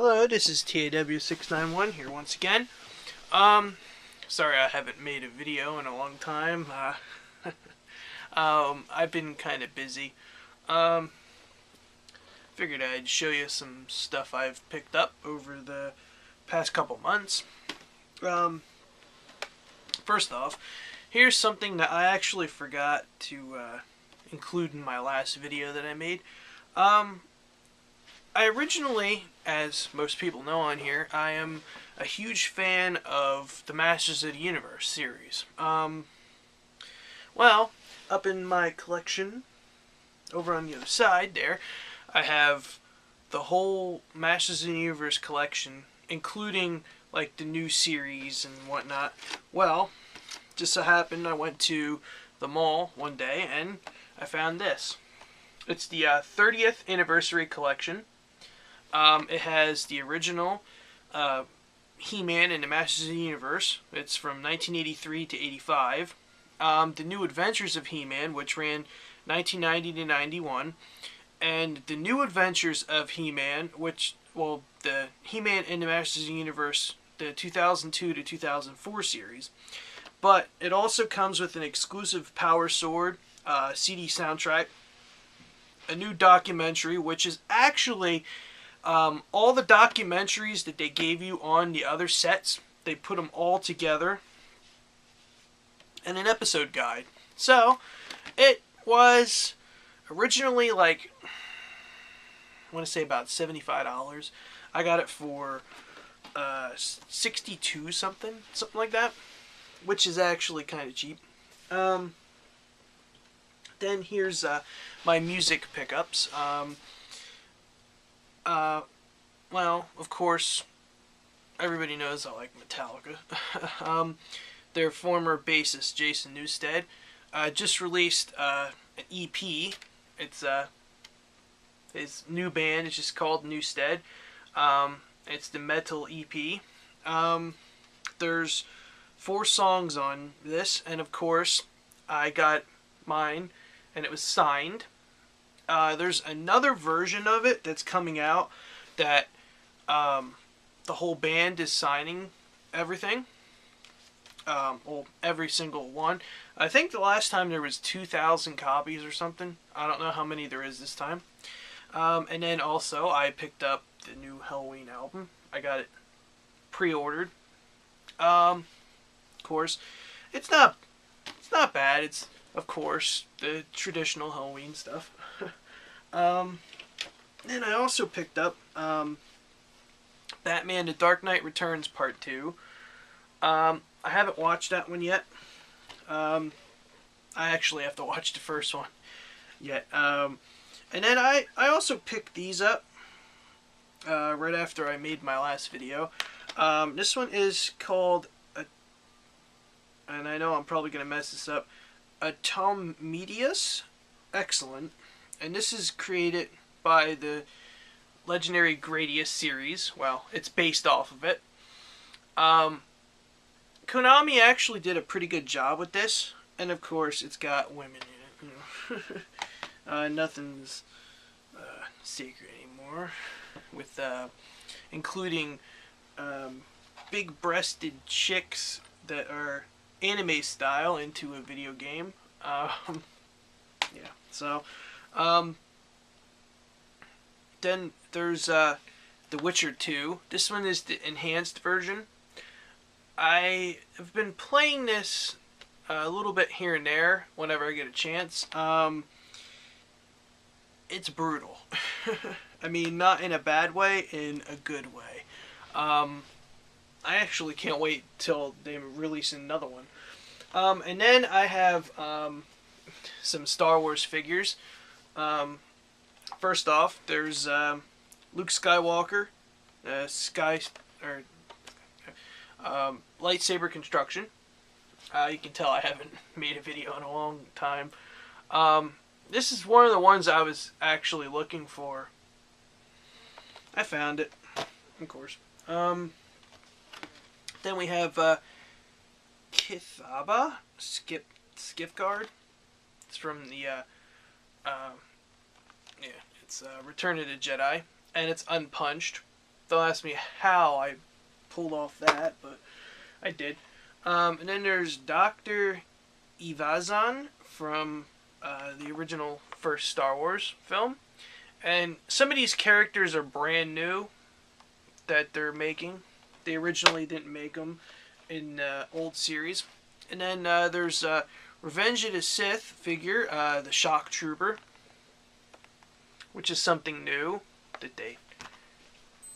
Hello, this is TAW691 here once again. Sorry I haven't made a video in a long time. I've been kind of busy. Figured I'd show you some stuff I've picked up over the past couple months. First off, here's something that I actually forgot to include in my last video that I made. I originally, as most people know on here, I am a huge fan of the Masters of the Universe series. Well, up in my collection, over on the other side there, I have the whole Masters of the Universe collection, including like the new series and whatnot. Well, just so happened I went to the mall one day and I found this. It's the 30th anniversary collection. It has the original He-Man and the Masters of the Universe. It's from 1983 to 85. The New Adventures of He-Man, which ran 1990 to 91. And the New Adventures of He-Man, which, well, the He-Man and the Masters of the Universe, the 2002 to 2004 series. But it also comes with an exclusive Power Sword CD soundtrack, a new documentary, which is actually all the documentaries that they gave you on the other sets. They put them all together, and an episode guide. So it was originally like, I want to say about $75. I got it for 62 something like that, which is actually kind of cheap. Then here's my music pickups. Well, of course, everybody knows I like Metallica. Their former bassist, Jason Newsted, just released an EP. It's his new band. It's just called Newsted. It's the Metal EP. There's 4 songs on this, and of course, I got mine, and it was signed. There's another version of it that's coming out that the whole band is signing everything. Well, every single one. I think the last time there was 2,000 copies or something. I don't know how many there is this time. And then also I picked up the new Halloween album. I got it pre-ordered. Of course, it's not bad. It's, of course, the traditional Halloween stuff. Then I also picked up Batman: The Dark Knight Returns Part 2. I haven't watched that one yet. I actually have to watch the first one yet. And then I also picked these up right after I made my last video. This one is called, and I know I'm probably going to mess this up, Atomedius Excellent. And this is created by the legendary Gradius series. Well, it's based off of it. Konami actually did a pretty good job with this. And of course, it's got women in it. You know. Nothing's secret anymore. With including big-breasted chicks that are anime style into a video game. Yeah, so then there's The Witcher 2. This one is the enhanced version. I have been playing this a little bit here and there whenever I get a chance. It's brutal. I mean, not in a bad way, in a good way. I actually can't wait till they release another one. And then I have some Star Wars figures. First off, there's Luke Skywalker, lightsaber construction. You can tell I haven't made a video in a long time. This is one of the ones I was actually looking for. I found it, of course. Then we have Kithaba Skiff-Guard. It's from the it's Return of the Jedi, and it's unpunched. Don't ask me how I pulled off that, but I did. And then there's Dr. Evazan from the original first Star Wars film. And some of these characters are brand new that they're making. They originally didn't make them in old series. And then there's Revenge of the Sith figure, the Shock Trooper, which is something new that they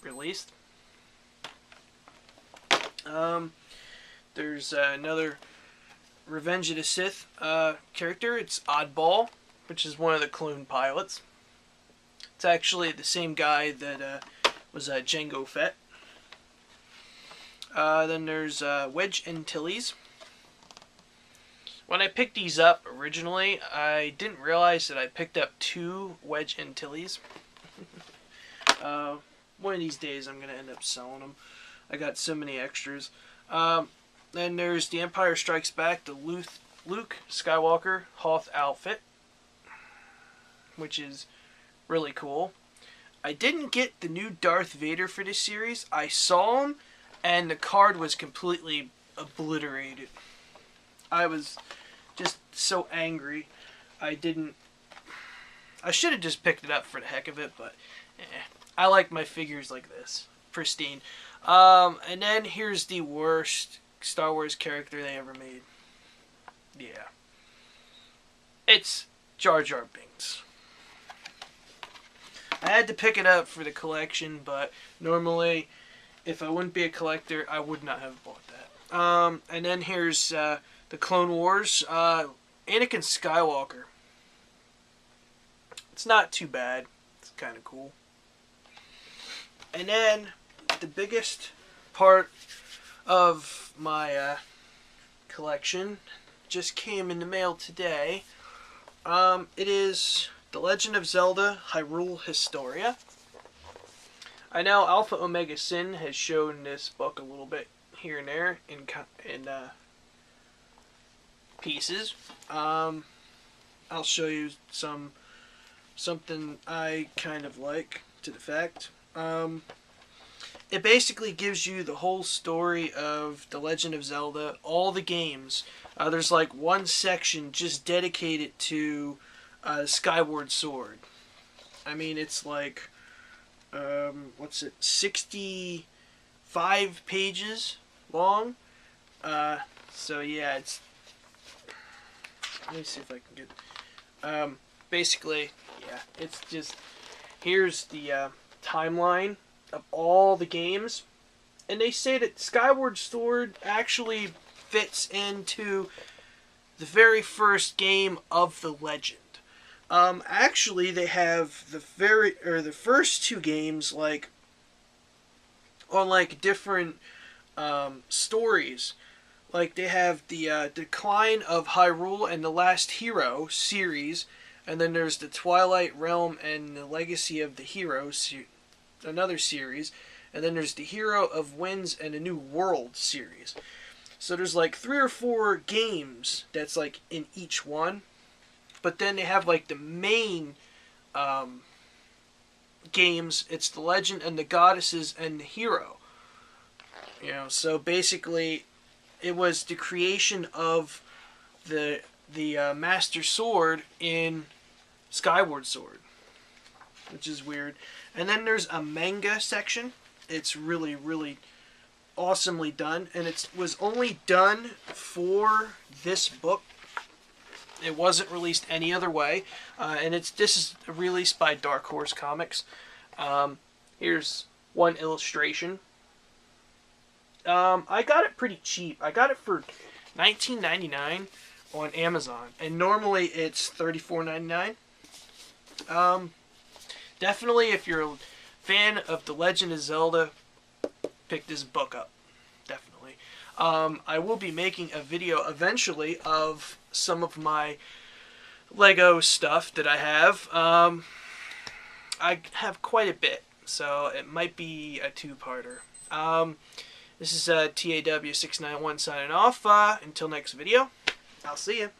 released. There's another Revenge of the Sith character. It's Oddball, which is one of the clone pilots. It's actually the same guy that was Jango Fett. Then there's Wedge Antilles. When I picked these up originally, I didn't realize that I picked up 2 Wedge Antilles. One of these days I'm going to end up selling them. I got so many extras. Then there's The Empire Strikes Back, the Luke Skywalker Hoth outfit, which is really cool. I didn't get the new Darth Vader for this series. I saw him, and the card was completely obliterated. I was just so angry. I should have just picked it up for the heck of it, but I like my figures like this. Pristine. And then here's the worst Star Wars character they ever made. Yeah. It's Jar Jar Binks. I had to pick it up for the collection, but normally, if I wouldn't be a collector, I would not have bought that. And then here's the Clone Wars. Anakin Skywalker. It's not too bad. It's kind of cool. And then the biggest part of my collection just came in the mail today. It is The Legend of Zelda Hyrule Historia. I know Alpha Omega Sin has shown this book a little bit here and there in pieces. I'll show you something I kind of like to the fact. It basically gives you the whole story of The Legend of Zelda, all the games. There's like one section just dedicated to Skyward Sword. I mean, it's like, 65 pages long. So yeah, it's, let me see if I can get, basically, yeah, it's just, here's the timeline of all the games, and they say that Skyward Sword actually fits into the very first game of the legend. Actually, they have the first 2 games like on like different stories. Like they have the Decline of Hyrule and the Last Hero series, and then there's the Twilight Realm and the Legacy of the Hero, another series, and then there's the Hero of Winds and a New World series. So there's like 3 or 4 games that's like in each one, but then they have like the main games. It's the Legend and the Goddesses and the Hero. You know, so basically, it was the creation of the Master Sword in Skyward Sword, which is weird. And then there's a manga section. It's really, really awesomely done, and it was only done for this book. It wasn't released any other way, and this is released by Dark Horse Comics. Here's one illustration. I got it pretty cheap. I got it for $19.99 on Amazon, and normally it's $34.99. Definitely, if you're a fan of The Legend of Zelda, pick this book up. Definitely. I will be making a video eventually of some of my Lego stuff that I have. I have quite a bit, so it might be a 2-parter. This is TAW691 signing off. Until next video, I'll see you.